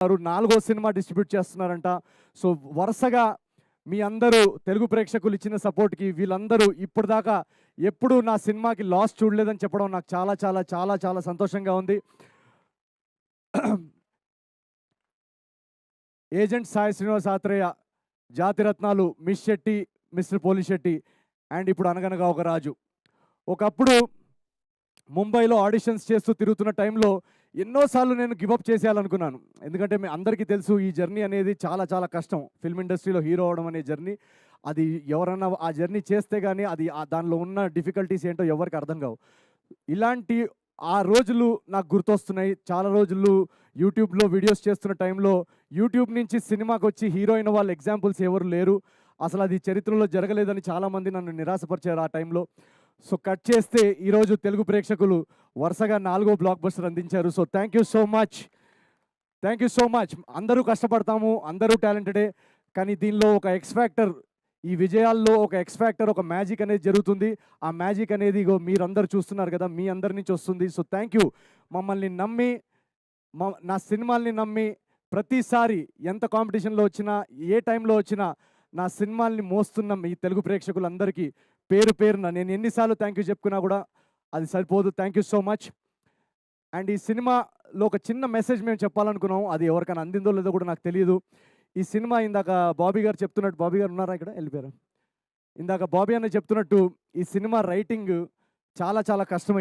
4వ cinema distribute చేస్తున్నారంట. So వరుసగా మీ అందరూ తెలుగు ప్రేక్షకులు ఇచ్చిన సపోర్ట్‌కి వీళ్ళందరూ ఇప్పటిదాకా ఎప్పుడూ నా సినిమాకి లాస్ చూడలేదని చెప్పడం నాకు చాలా చాలా చాలా చాలా సంతోషంగా ఉంది. Agent Sai Srinivas Athreya, Jathiratnalu, Miss Shetty, Mister Polishetty and ఇప్పుడు అనగనగా ఒక రాజు. ఒకప్పుడు ముంబైలో ఆడిషన్స్ చేస్తూ తిరుగుతున్న టైంలో ఎన్నోసార్లు నేను గివప్ చేసేయాలనుకున్నాను. ఎందుకంటే మీ అందరికీ తెలుసు ఈ జర్నీ అనేది చాలా చాలా కష్టం. ఫిల్మ్ ఇండస్ట్రీలో హీరో అవ్వడం అనే జర్నీ. అది ఎవరన్నా ఆ జర్నీ చేస్తే గానీ అది దానిలో ఉన్న డిఫికల్టీస్ ఏంటో ఎవరికి అర్థం కావు. ఇలాంటి ఆ రోజులు నాకు గుర్తొస్తున్నాయి. చాలా రోజులు యూట్యూబ్‌లో వీడియోస్ చేస్తున్న టైంలో యూట్యూబ్ నుంచి సినిమాకొచ్చి హీరో అయిన వాళ్ళ ఎగ్జాంపుల్స్ ఎవరు లేరు. అసలది చరిత్రలో జరగలేదని చాలామంది నన్ను నిరాశపరిచారు ఆ టైంలో. సో కట్ చేస్తే ఈరోజు తెలుగు ప్రేక్షకులు వరుసగా 4వ బ్లాక్ బస్టర్ అందించారు. So thank you so much. Thank you so much. అందరూ కష్టపడతాము, అందరూ టాలెంటెడే. కానీ దీనిలో ఒక ఎక్స్ ఫ్యాక్టర్, ఈ విజయాల్లో ఒక ఎక్స్ ఫ్యాక్టర్, ఒక మ్యాజిక్ అనేది జరుగుతుంది. ఆ మ్యాజిక్ అనేది ఇగో మీరందరూ చూస్తున్నారు కదా, మీ అందరి నుంచి వస్తుంది. So thank you. మమ్మల్ని నమ్మి, నా సినిమాల్ని నమ్మి ప్రతిసారి ఎంత కాంపిటీషన్‌లో వచ్చినా, ఏ టైంలో వచ్చినా నా సినిమాల్ని మోస్తున్న మీ తెలుగు ప్రేక్షకులందరికీ పేరు పేరున నేను ఎన్నిసార్లు థ్యాంక్ యూ చెప్పుకున్నా కూడా అది సరిపోదు. Thank you so much. And ఈ సినిమాలో ఒక చిన్న మెసేజ్ మేము చెప్పాలనుకున్నాం. అది ఎవరికైనా అందిందో లేదో కూడా నాకు తెలియదు. ఈ సినిమా ఇందాక బాబీ గారు చెప్తున్నట్టు, బాబీ గారు ఉన్నారా ఇక్కడ? వెళ్ళిపోయారా? ఇందాక బాబీ అన్న చెప్తున్నట్టు ఈ సినిమా రైటింగ్ చాలా చాలా కష్టమైంది.